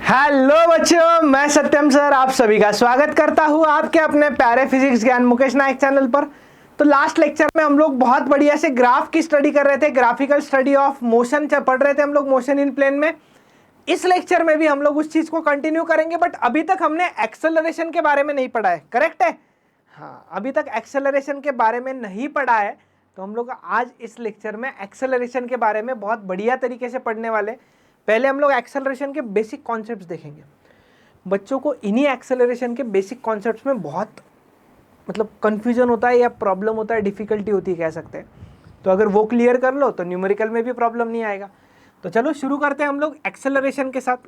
Hello बच्चों, मैं सत्यम sir आप सभी का स्वागत करता हूँ आपके अपने प्यारे फिजिक्स ज्ञान मुकेश नायक चैनल पर। तो लास्ट लेक्चर में हम लोग बहुत बढ़िया से ग्राफ की स्टडी कर रहे थे, ग्राफिकल स्टडी ऑफ मोशन पढ़ रहे थे हम लोग, मोशन इन प्लेन में। इस लेक्चर में भी हम लोग उस चीज को कंटिन्यू करेंगे, बट अभी तक हमने एक्सेलरेशन के बारे में नहीं पढ़ा है। करेक्ट है? हाँ, अभी तक एक्सेलरेशन के बारे में नहीं पढ़ा है, तो हम लोग आज इस लेक्चर में एक्सेलरेशन के बारे में बहुत बढ़िया तरीके से पढ़ने वाले। पहले हम लोग एक्सेलरेशन के बेसिक कॉन्सेप्ट्स देखेंगे। बच्चों को इन्हीं एक्सेलरेशन के बेसिक कॉन्सेप्ट्स में बहुत कंफ्यूजन होता है या प्रॉब्लम होता है, डिफिकल्टी होती है कह सकते हैं। तो अगर वो क्लियर कर लो तो न्यूमेरिकल में भी प्रॉब्लम नहीं आएगा। तो चलो शुरू करते हैं हम लोग एक्सेलरेशन के साथ।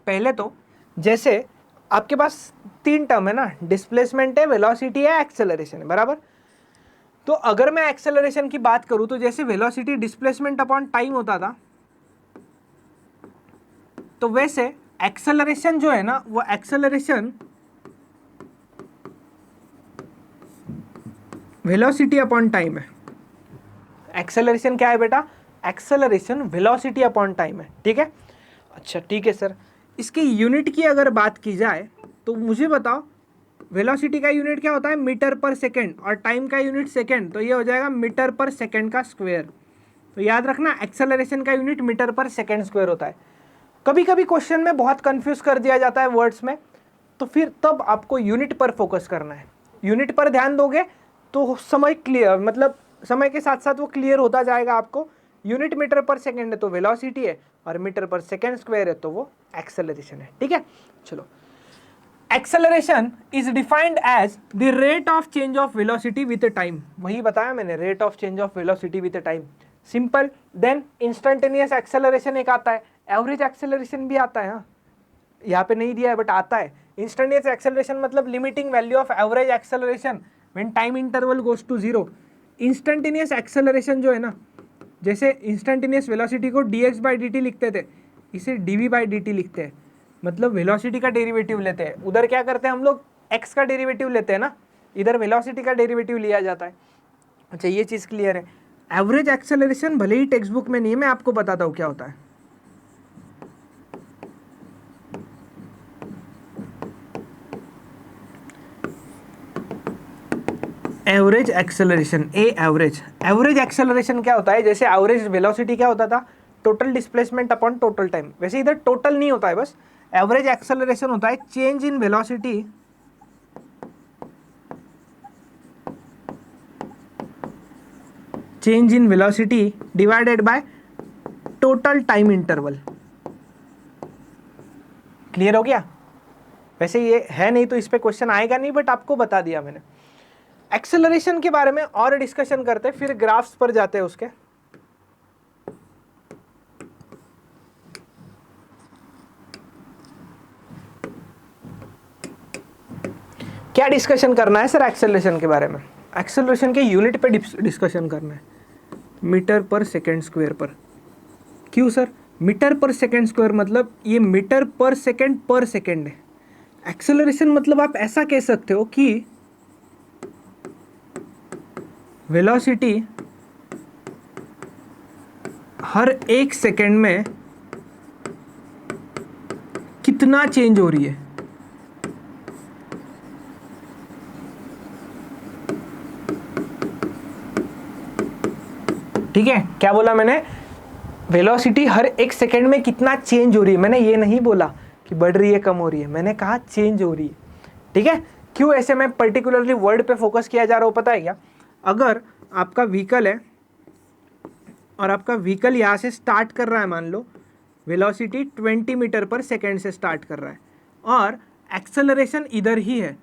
पहले तो जैसे आपके पास तीन टर्म है ना, डिस्प्लेसमेंट है, वेलोसिटी है, एक्सेलरेशन है, बराबर। तो अगर मैं एक्सेलरेशन की बात करूं तो जैसे वेलोसिटी डिस्प्लेसमेंट अपॉन टाइम होता था, तो वैसे एक्सेलरेशन जो है ना, वो एक्सेलरेशन वेलोसिटी अपॉन टाइम है। एक्सेलरेशन क्या है बेटा? एक्सेलरेशन वेलोसिटी अपॉन टाइम है। ठीक है? अच्छा ठीक है सर, इसकी यूनिट की अगर बात की जाए तो मुझे बताओ, वेलोसिटी का यूनिट क्या होता है? मीटर पर सेकेंड, और टाइम का यूनिट सेकेंड, तो ये हो जाएगा मीटर पर सेकेंड का स्क्वायर। तो याद रखना, एक्सेलरेशन का यूनिट मीटर पर सेकेंड स्क्वायर होता है। कभी कभी क्वेश्चन में बहुत कंफ्यूज कर दिया जाता है वर्ड्स में, तो फिर तब आपको यूनिट पर फोकस करना है। यूनिट पर ध्यान दोगे तो समय क्लियर, समय के साथ साथ वो क्लियर होता जाएगा आपको। यूनिट मीटर पर सेकेंड है तो वेलोसिटी है, और मीटर पर सेकेंड स्क्वायर है तो वो एक्सेलरेशन है। ठीक है, चलो। Acceleration is defined as the rate of change of velocity with time. वही बताया मैंने, rate of change of velocity with time, simple. Then instantaneous acceleration एक आता है, एवरेज एक्सेलरेशन भी आता है। हाँ, यहाँ पे नहीं दिया है बट आता है। इंस्टेंटेनियस एक्सेलरेशन मतलब limiting value of average acceleration when time interval goes to zero. Instantaneous acceleration जो है ना, जैसे इंस्टेंटेनियस वेलोसिटी को dx बाई dt लिखते थे, इसे dv बाई dt लिखते हैं। मतलब वेलोसिटी का डेरिवेटिव लेते हैं। उधर क्या करते हैं हम लोग? x का डेरिवेटिव लेते हैं ना, इधर वेलोसिटी का डेरिवेटिव लिया जाता है। अच्छा, ये चीज़ क्लियर है। एवरेज एक्सेलरेशन भले ही टेक्स्ट बुक में नहीं है, मैं आपको बताता हूँ क्या होता है। एवरेज एक्सेलरेशन, एवरेज एक्सेलरेशन क्या होता है? जैसे एवरेज वेलोसिटी क्या होता था? Total displacement upon total time. वैसे इधर टोटल नहीं होता है, बस एवरेज एक्सेलरेशन होता है change in velocity divided by total time interval. Clear हो गया? वैसे ये है नहीं तो इस पे क्वेश्चन आएगा नहीं, बट आपको बता दिया मैंने। एक्सेलरेशन के बारे में और डिस्कशन करते हैं, फिर ग्राफ्स पर जाते हैं उसके। क्या डिस्कशन करना है सर एक्सेलरेशन के बारे में? एक्सेलरेशन के यूनिट पे डिस्कशन करना है, मीटर पर सेकेंड स्क्वायर पर। क्यों सर? मीटर पर सेकेंड स्क्वायर मतलब ये मीटर पर सेकेंड है। एक्सेलरेशन मतलब आप ऐसा कह सकते हो कि वेलोसिटी हर एक सेकेंड में कितना चेंज हो रही है। ठीक है, क्या बोला मैंने? वेलोसिटी हर एक सेकेंड में कितना चेंज हो रही है। मैंने ये नहीं बोला कि बढ़ रही है कम हो रही है, मैंने कहा चेंज हो रही है। ठीक है? क्यों ऐसे मैं पर्टिकुलरली वर्ड पे फोकस किया जा रहा हूँ पता है क्या? अगर आपका व्हीकल है और आपका व्हीकल यहाँ से स्टार्ट कर रहा है, मान लो वेलोसिटी 20 मीटर पर सेकेंड से स्टार्ट कर रहा है, और एक्सेलरेशन इधर ही है।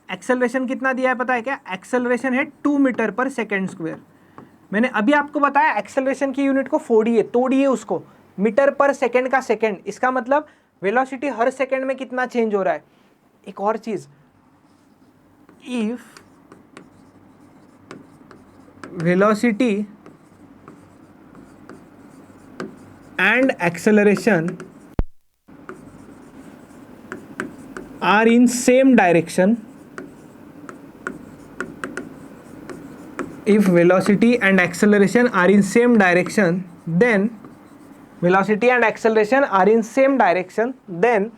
एक्सेलरेशन कितना दिया है पता है क्या? एक्सेलरेशन है 2 मीटर पर सेकेंड स्क्वायर। मैंने अभी आपको बताया एक्सेलरेशन की यूनिट को तोड़िए उसको, मीटर पर सेकेंड का सेकेंड। इसका मतलब वेलोसिटी हर सेकेंड में कितना चेंज हो रहा है। एक और चीज, if velocity and acceleration are in same direction, if velocity and acceleration are in same direction, then velocity and acceleration are in same direction, then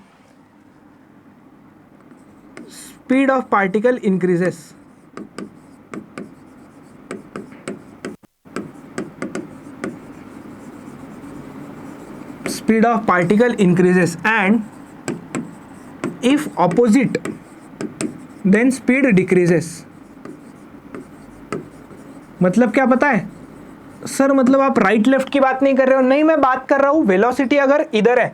speed of particle increases. Speed of particle increases, and if opposite, then speed decreases. मतलब क्या पता है sir? मतलब आप right left की बात नहीं कर रहे हो? नहीं, मैं बात कर रहा हूँ वेलोसिटी अगर इधर है,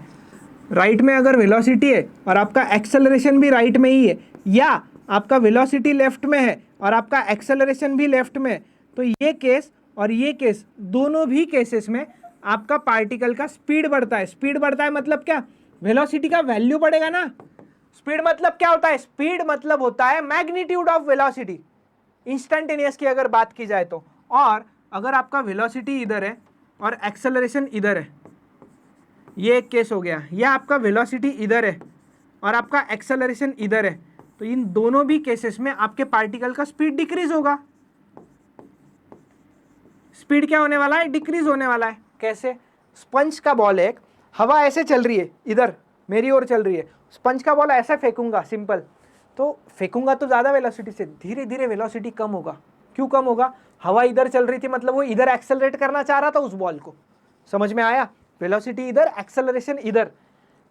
राइट में अगर वेलोसिटी है और आपका एक्सेलरेशन भी राइट में ही है, या आपका वेलोसिटी लेफ्ट में है और आपका एक्सेलरेशन भी लेफ्ट में है, तो ये केस और ये केस, दोनों भी केसेस में आपका पार्टिकल का स्पीड बढ़ता है। स्पीड बढ़ता है मतलब क्या? वेलोसिटी का वैल्यू बढ़ेगा ना। स्पीड मतलब क्या होता है? स्पीड मतलब होता है मैग्नीट्यूड ऑफ वेलोसिटी, इंस्टेंटेनियस की अगर बात की जाए तो। और अगर आपका वेलोसिटी इधर है और एक्सेलरेशन इधर है, ये एक केस हो गया, या आपका वेलोसिटी इधर है और आपका एक्सेलरेशन इधर है, तो इन दोनों भी केसेस में आपके पार्टिकल का स्पीड डिक्रीज होगा। स्पीड क्या होने वाला है? डिक्रीज होने वाला है। कैसे? स्पंज का बॉल है, एक हवा ऐसे चल रही है, इधर मेरी ओर चल रही है, स्पंज का बॉल ऐसा फेंकूंगा, सिंपल, तो फेंकूंगा तो ज़्यादा वेलोसिटी से, धीरे धीरे वेलोसिटी कम होगा। क्यों कम होगा? हवा इधर चल रही थी, मतलब वो इधर एक्सेलरेट करना चाह रहा था उस बॉल को। समझ में आया? वेलोसिटी इधर, एक्सेलरेशन इधर,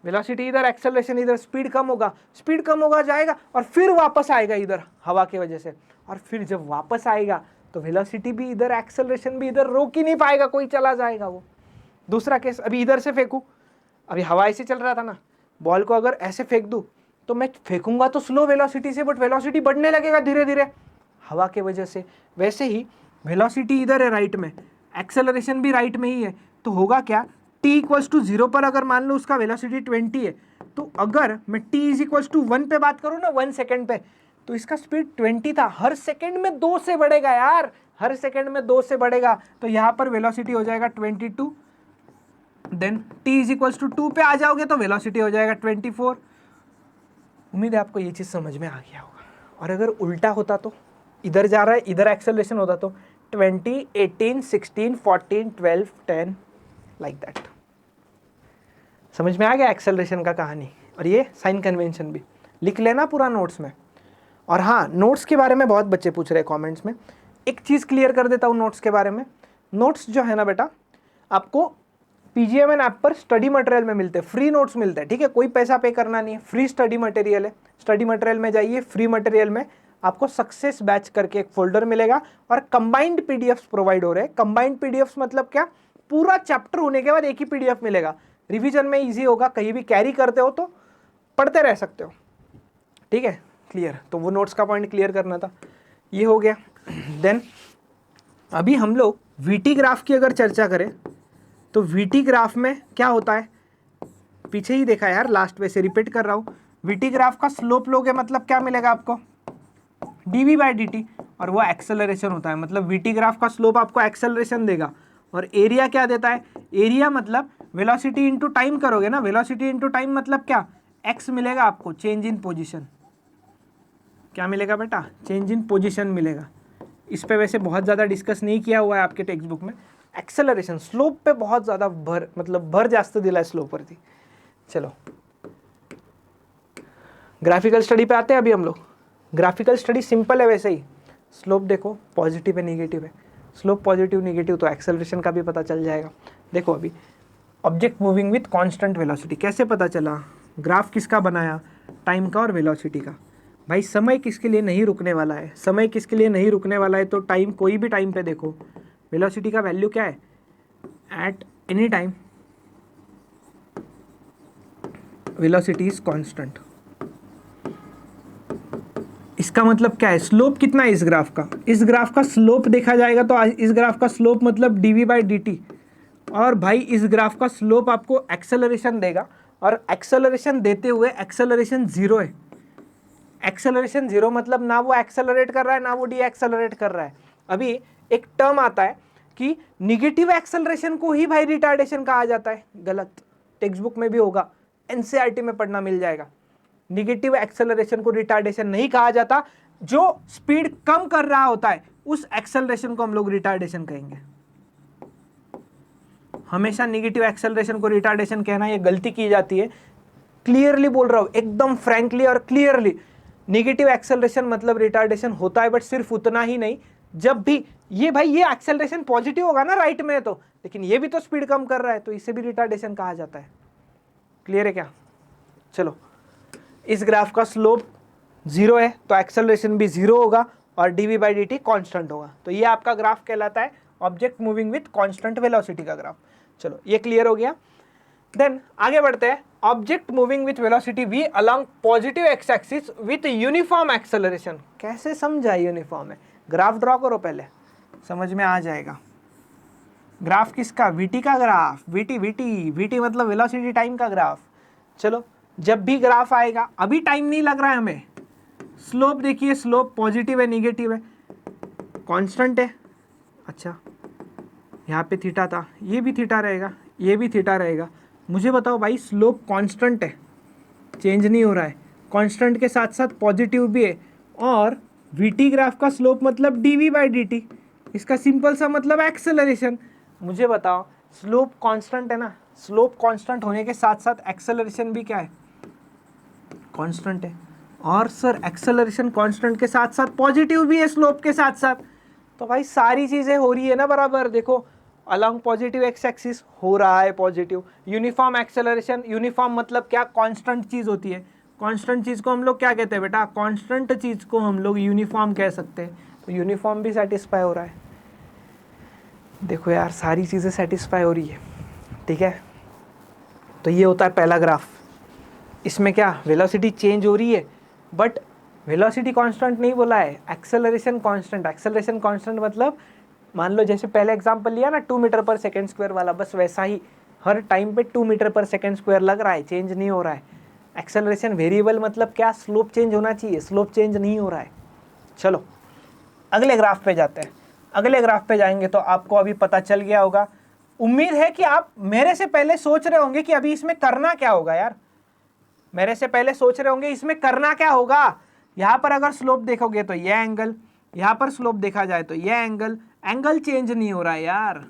वेलोसिटी इधर, एक्सेलरेशन इधर, स्पीड कम होगा, स्पीड कम होगा, जाएगा और फिर वापस आएगा इधर हवा की वजह से, और फिर जब वापस आएगा तो वेलोसिटी भी इधर, एक्सेलरेशन भी इधर, रोक ही नहीं पाएगा कोई, चला जाएगा वो। दूसरा केस, अभी इधर से फेंकूं, अभी हवा ऐसे चल रहा था ना, बॉल को अगर ऐसे फेंक दूं तो मैं फेंकूंगा तो स्लो वेलोसिटी से, बट वेलोसिटी बढ़ने लगेगा धीरे धीरे हवा के वजह से। वैसे ही वेलोसिटी इधर है राइट में, एक्सेलरेशन भी राइट में ही है, तो होगा क्या? t=0 पर अगर मान लो उसका वेलोसिटी 20 है, तो अगर मैं t=1 पे बात करूँ ना, 1 सेकेंड पे, तो इसका स्पीड 20 था, हर सेकेंड में 2 से बढ़ेगा यार, हर सेकेंड में 2 से बढ़ेगा, तो यहाँ पर वेलोसिटी हो जाएगा 22, देन t=2 पे आ जाओगे तो वेलोसिटी हो जाएगा 24। उम्मीद है आपको ये चीज़ समझ में आ गया होगा। और अगर उल्टा होता तो, इधर जा रहा है, इधर एक्सेलरेशन होता तो 20, 18, 16, 14, 12, 10 लाइक दैट। समझ में आ गया एक्सेलरेशन का कहानी? और ये साइन कन्वेंशन भी लिख लेना पूरा नोट्स में। और हाँ, नोट्स के बारे में बहुत बच्चे पूछ रहे हैं कमेंट्स में, एक चीज़ क्लियर कर देता हूँ नोट्स के बारे में। नोट्स जो है ना बेटा, आपको PGMN ऐप पर स्टडी मटेरियल में मिलते हैं, फ्री नोट्स मिलते हैं, ठीक है? कोई पैसा पे करना नहीं है, फ्री स्टडी मटेरियल है। स्टडी मटेरियल में जाइए, फ्री मटेरियल में आपको सक्सेस बैच करके एक फोल्डर मिलेगा और कंबाइंड PDFs प्रोवाइड हो रहे हैं। कंबाइंड PDFs मतलब क्या? पूरा चैप्टर होने के बाद एक ही PDF मिलेगा, रिवीजन में ईजी होगा, कहीं भी कैरी करते हो तो पढ़ते रह सकते हो, ठीक है? क्लियर? तो वो नोट्स का पॉइंट क्लियर करना था, ये हो गया। देन अभी हम लोग VT ग्राफ की अगर चर्चा करें तो VT ग्राफ में क्या होता है? पीछे ही देखा यार, लास्ट में से रिपीट कर रहा हूँ। VT ग्राफ का स्लोप लोगे मतलब क्या मिलेगा आपको? dv/dt, और वो एक्सेलरेशन होता है, मतलब VT ग्राफ का स्लोप आपको एक्सेलरेशन देगा। और एरिया क्या देता है? एरिया मतलब वेलोसिटी इंटू टाइम करोगे ना, वेलोसिटी इंटू टाइम मतलब क्या? x मिलेगा आपको, चेंज इन पोजिशन। क्या मिलेगा बेटा? चेंज इन पोजिशन मिलेगा। इस पे वैसे बहुत ज़्यादा डिस्कस नहीं किया हुआ है आपके टेक्स्ट बुक में। एक्सेलरेशन, स्लोप पे बहुत ज़्यादा भर जास्त दिला है स्लोपवरती। चलो ग्राफिकल स्टडी पे आते हैं अभी हम लोग। ग्राफिकल स्टडी सिंपल है वैसे ही, स्लोप देखो पॉजिटिव है नेगेटिव है, स्लोप पॉजिटिव नेगेटिव, तो एक्सेलरेशन का भी पता चल जाएगा। देखो अभी object moving with constant velocity कैसे पता चला? ग्राफ किसका बनाया? टाइम का और वेलोसिटी का। भाई समय किसके लिए नहीं रुकने वाला है? समय किसके लिए नहीं रुकने वाला है? तो टाइम, कोई भी टाइम पे देखो, वेलोसिटी का वैल्यू क्या है? At any time velocity is constant. इसका मतलब क्या है? स्लोप कितना है इस ग्राफ का? इस ग्राफ का स्लोप देखा जाएगा तो इस ग्राफ का स्लोप मतलब dv/dt, और भाई इस ग्राफ का स्लोप आपको एक्सेलरेशन देगा, और एक्सेलरेशन देते हुए एक्सेलरेशन 0 है। एक्सेलरेशन 0 मतलब ना वो एक्सेलरेट कर रहा है ना वो डी एक्सेलरेट कर रहा है। अभी एक टर्म आता है कि निगेटिव एक्सेलरेशन को ही भाई रिटार्डेशन कहा जाता है। गलत, टेक्स्ट बुक में भी होगा, NCERT में पढ़ना मिल जाएगा। निगेटिव एक्सेलरेशन को रिटार्डेशन नहीं कहा जाता, जो स्पीड कम कर रहा होता है उस एक्सेलरेशन को हम लोग रिटार्डेशन कहेंगे। हमेशा निगेटिव एक्सेलरेशन को रिटार्डेशन कहना, ये गलती की जाती है। क्लियरली बोल रहा हूँ, एकदम फ्रैंकली और क्लियरली, निगेटिव एक्सेलरेशन मतलब रिटार्डेशन होता है, बट सिर्फ उतना ही नहीं, जब भी ये भाई ये एक्सेलरेशन पॉजिटिव होगा ना राइट में तो, लेकिन ये भी तो स्पीड कम कर रहा है, तो इसे भी रिटार्डेशन कहा जाता है। क्लियर है क्या? चलो, इस ग्राफ का स्लोप 0 है तो एक्सेलरेशन भी 0 होगा और dv/dt कांस्टेंट होगा, तो ये आपका ग्राफ कहलाता है object moving with constant velocity का ग्राफ। चलो ये क्लियर हो गया। देन आगे बढ़ते हैं, object moving with velocity v along positive x axis with uniform acceleration. कैसे समझा यूनिफॉर्म है? ग्राफ ड्रॉ करो, पहले समझ में आ जाएगा। ग्राफ किसका? vt का ग्राफ, vt मतलब वेलोसिटी टाइम का ग्राफ। चलो, जब भी ग्राफ आएगा, अभी टाइम नहीं लग रहा है हमें, स्लोप देखिए, स्लोप पॉजिटिव है निगेटिव है, कांस्टेंट है। अच्छा, यहाँ पे थीटा था, ये भी थीटा रहेगा, ये भी थीटा रहेगा। मुझे बताओ भाई, स्लोप कांस्टेंट है, चेंज नहीं हो रहा है, कांस्टेंट के साथ साथ पॉजिटिव भी है, और vt ग्राफ का स्लोप मतलब dv/dt, इसका सिंपल सा मतलब एक्सेलरेशन। मुझे बताओ, स्लोप कांस्टेंट है ना, स्लोप कांस्टेंट होने के साथ साथ एक्सेलरेशन भी क्या है? कांस्टेंट है। और सर एक्सेलरेशन कांस्टेंट के साथ साथ पॉजिटिव भी है स्लोप के साथ साथ, तो भाई सारी चीज़ें हो रही है ना बराबर। देखो, अलॉन्ग पॉजिटिव एक्स एक्सिस हो रहा है पॉजिटिव, यूनिफॉर्म एक्सेलरेशन, यूनिफॉर्म मतलब क्या? कांस्टेंट चीज़ होती है, कांस्टेंट चीज़ को हम लोग क्या कहते हैं बेटा? कांस्टेंट चीज़ को हम लोग यूनिफॉर्म कह सकते हैं, तो यूनिफॉर्म भी सेटिस्फाई हो रहा है। देखो यार, सारी चीज़ें सेटिस्फाई हो रही है, ठीक है। तो ये होता है पहला ग्राफ, इसमें क्या वेलोसिटी चेंज हो रही है, बट वेलोसिटी कांस्टेंट नहीं बोला है, एक्सेलरेशन कांस्टेंट। एक्सेलरेशन कांस्टेंट मतलब, मान लो जैसे पहले एग्जांपल लिया ना 2 मीटर पर सेकेंड स्क्वायर वाला, बस वैसा ही हर टाइम पे 2 मीटर पर सेकेंड स्क्वायर लग रहा है, चेंज नहीं हो रहा है। एक्सेलरेशन वेरिएबल मतलब क्या? स्लोप चेंज होना चाहिए, स्लोप चेंज नहीं हो रहा है। चलो अगले ग्राफ पे जाते हैं। अगले ग्राफ पे जाएंगे तो आपको अभी पता चल गया होगा, उम्मीद है कि आप मेरे से पहले सोच रहे होंगे कि अभी इसमें करना क्या होगा यार। मेरे से पहले सोच रहे होंगे इसमें करना क्या होगा। यहाँ पर अगर स्लोप देखोगे तो ये एंगल, यहाँ पर स्लोप देखा जाए तो ये एंगल, एंगल चेंज नहीं हो रहा है यार।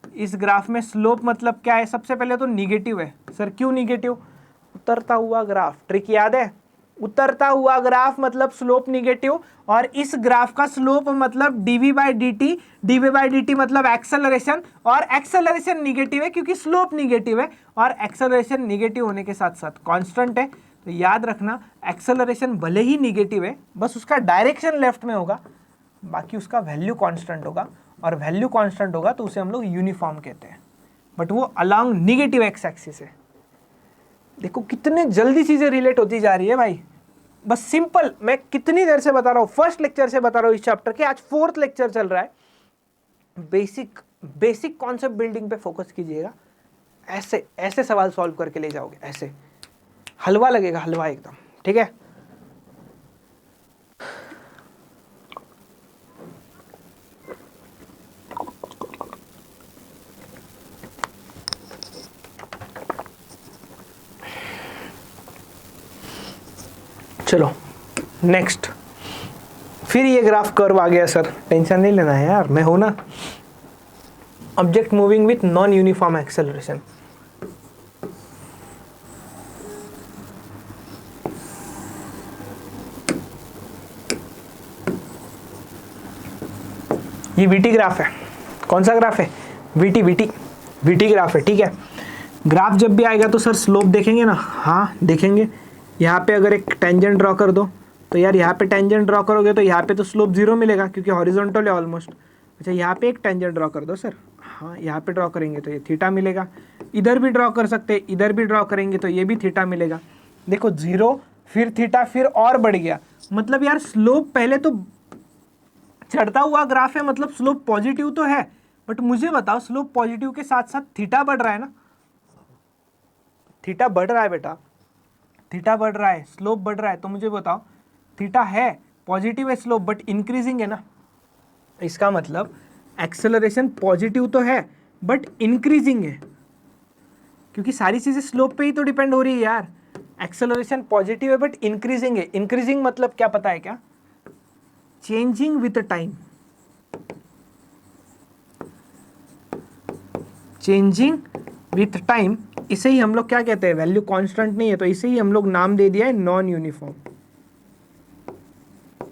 इस ग्राफ में स्लोप मतलब क्या है? सबसे पहले तो निगेटिव है। सर क्यों निगेटिव? उतरता हुआ ग्राफ, ट्रिक याद है? उतरता हुआ ग्राफ मतलब स्लोप निगेटिव, और इस ग्राफ का स्लोप मतलब dv/dt, dv/dt मतलब एक्सेलरेशन, और एक्सेलरेशन निगेटिव है क्योंकि स्लोप निगेटिव है, और एक्सेलरेशन निगेटिव होने के साथ साथ कांस्टेंट है। तो याद रखना, एक्सेलरेशन भले ही निगेटिव है, बस उसका डायरेक्शन लेफ्ट में होगा, बाकी उसका वैल्यू कांस्टेंट होगा, और वैल्यू कांस्टेंट होगा तो उसे हम लोग यूनिफॉर्म कहते हैं, बट वो अलोंग निगेटिव एक्स एक्सिस है। देखो कितने जल्दी चीजें रिलेट होती जा रही है भाई, बस सिंपल। मैं कितनी देर से बता रहा हूँ, फर्स्ट लेक्चर से बता रहा हूँ इस चैप्टर के, आज 4th लेक्चर चल रहा है। बेसिक कॉन्सेप्ट बिल्डिंग पे फोकस कीजिएगा, ऐसे ऐसे सवाल सॉल्व करके ले जाओगे, ऐसे हलवा लगेगा, हलवा एकदम, ठीक है। चलो नेक्स्ट, फिर ये ग्राफ कर्व आ गया सर, टेंशन नहीं लेना है यार, मैं हूं ना। Object moving with non uniform acceleration, ये वीटी ग्राफ है। कौन सा ग्राफ है? वीटी ग्राफ है, ठीक है। ग्राफ जब भी आएगा तो सर स्लोप देखेंगे ना? हाँ देखेंगे। यहाँ पे अगर एक टेंजेंट ड्रॉ कर दो तो यार, यहाँ पे टेंजेंट ड्रॉ करोगे तो यहाँ पे तो स्लोप 0 मिलेगा क्योंकि हॉरिजॉन्टल है ऑलमोस्ट। अच्छा, यहाँ पे एक टेंजेंट ड्रॉ कर दो सर। हाँ, यहाँ पे ड्रॉ करेंगे तो ये थीटा मिलेगा, इधर भी ड्रॉ कर सकते हैं, इधर भी ड्रॉ करेंगे तो ये भी थीटा मिलेगा। देखो 0 फिर थीटा फिर और बढ़ गया, मतलब यार स्लोप पहले तो चढ़ता हुआ ग्राफ है, मतलब स्लोप पॉजिटिव तो है, बट मुझे बताओ स्लोप पॉजिटिव के साथ साथ थीटा बढ़ रहा है ना? थीटा बढ़ रहा है बेटा, थीटा बढ़ रहा है, स्लोप बढ़ रहा है, तो मुझे बताओ थीटा है, पॉजिटिव है स्लोप, बट इंक्रीजिंग है ना। इसका मतलब एक्सेलरेशन पॉजिटिव तो है बट इंक्रीजिंग है, क्योंकि सारी चीजें स्लोप पे ही तो डिपेंड हो रही है यार। एक्सेलरेशन पॉजिटिव है बट इंक्रीजिंग है। इंक्रीजिंग मतलब क्या पता है क्या? Changing with time. Changing with time, इसे ही हम लोग क्या कहते हैं, वैल्यू कांस्टेंट नहीं है तो इसे ही हम लोग नाम दे दिया है नॉन यूनिफॉर्म।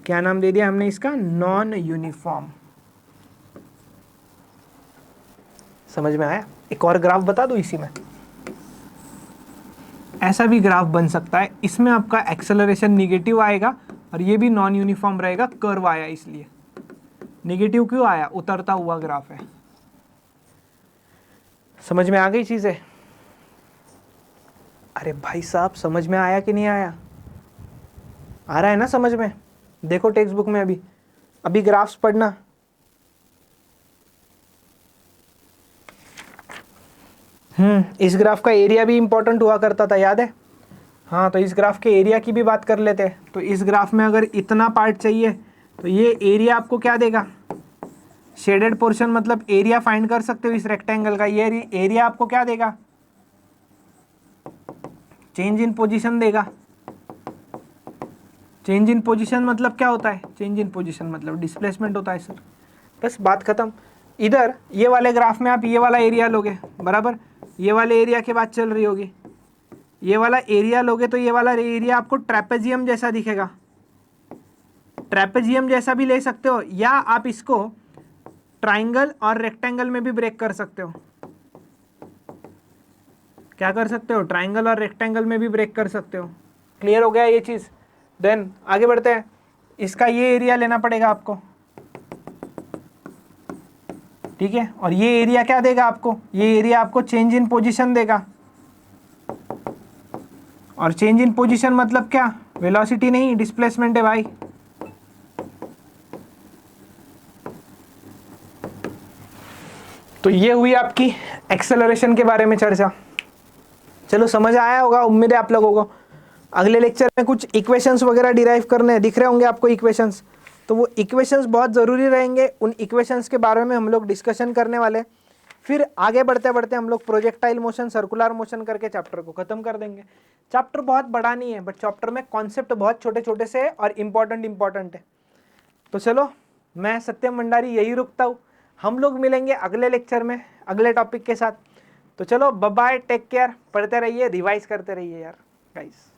क्या नाम दे दिया हमने इसका, नॉन यूनिफॉर्म। समझ में आया? एक और ग्राफ बता दो इसी में, ऐसा भी ग्राफ बन सकता है, इसमें आपका एक्सेलरेशन निगेटिव आएगा और ये भी नॉन यूनिफॉर्म रहेगा, कर्व आया इसलिए। निगेटिव क्यों आया, उतरता हुआ ग्राफ है। समझ में आ गई चीजें? अरे भाई साहब समझ में आया कि नहीं आया? आ रहा है ना समझ में? देखो टेक्स्ट बुक में अभी अभी ग्राफ्स पढ़ना। इस ग्राफ का एरिया भी इंपॉर्टेंट हुआ करता था, याद है? हाँ, तो इस ग्राफ के एरिया की भी बात कर लेते हैं। तो इस ग्राफ में अगर इतना पार्ट चाहिए तो ये एरिया आपको क्या देगा, शेडेड पोर्शन, मतलब एरिया फाइंड कर सकते हो इस रेक्टेंगल का। ये एरिया आपको क्या देगा, चेंज इन पोजीशन देगा। चेंज इन पोजीशन मतलब क्या होता है, चेंज इन पोजीशन मतलब डिस्प्लेसमेंट होता है सर। बस बात खत्म। इधर ये वाले ग्राफ में आप ये वाला एरिया लोगे, बराबर, ये वाले एरिया की बात चल रही होगी, ये वाला एरिया लोगे तो ये वाला एरिया आपको ट्रेपेजियम जैसा दिखेगा। ट्रेपेजियम जैसा भी ले सकते हो, या आप इसको ट्राइंगल और रेक्टेंगल में भी ब्रेक कर सकते हो। क्या कर सकते हो, ट्राइंगल और रेक्टेंगल में भी ब्रेक कर सकते हो। क्लियर हो गया ये चीज़? देन आगे बढ़ते हैं। इसका ये एरिया लेना पड़ेगा आपको, ठीक है? और ये एरिया क्या देगा आपको, ये एरिया आपको चेंज इन पोजीशन देगा। और चेंज इन पोजीशन मतलब क्या, वेलोसिटी नहीं, डिस्प्लेसमेंट है भाई। तो ये हुई आपकी एक्सेलरेशन के बारे में चर्चा। चलो समझ आया होगा, उम्मीद है आप लोगों को। अगले लेक्चर में कुछ इक्वेशंस वगैरह डिराइव करने हैं, दिख रहे होंगे आपको इक्वेशंस। तो वो इक्वेशंस बहुत ज़रूरी रहेंगे, उन इक्वेशंस के बारे में हम लोग डिस्कशन करने वाले। फिर आगे बढ़ते बढ़ते हम लोग प्रोजेक्टाइल मोशन, सर्कुलर मोशन करके चैप्टर को ख़त्म कर देंगे। चैप्टर बहुत बड़ा नहीं है, बट चैप्टर में कॉन्सेप्ट बहुत छोटे छोटे से है और इम्पॉर्टेंट है। तो चलो, मैं सत्यम भंडारी यही रुकता हूँ। हम लोग मिलेंगे अगले लेक्चर में अगले टॉपिक के साथ। तो चलो बाय बाय, टेक केयर, पढ़ते रहिए, रिवाइज करते रहिए यार गाइस।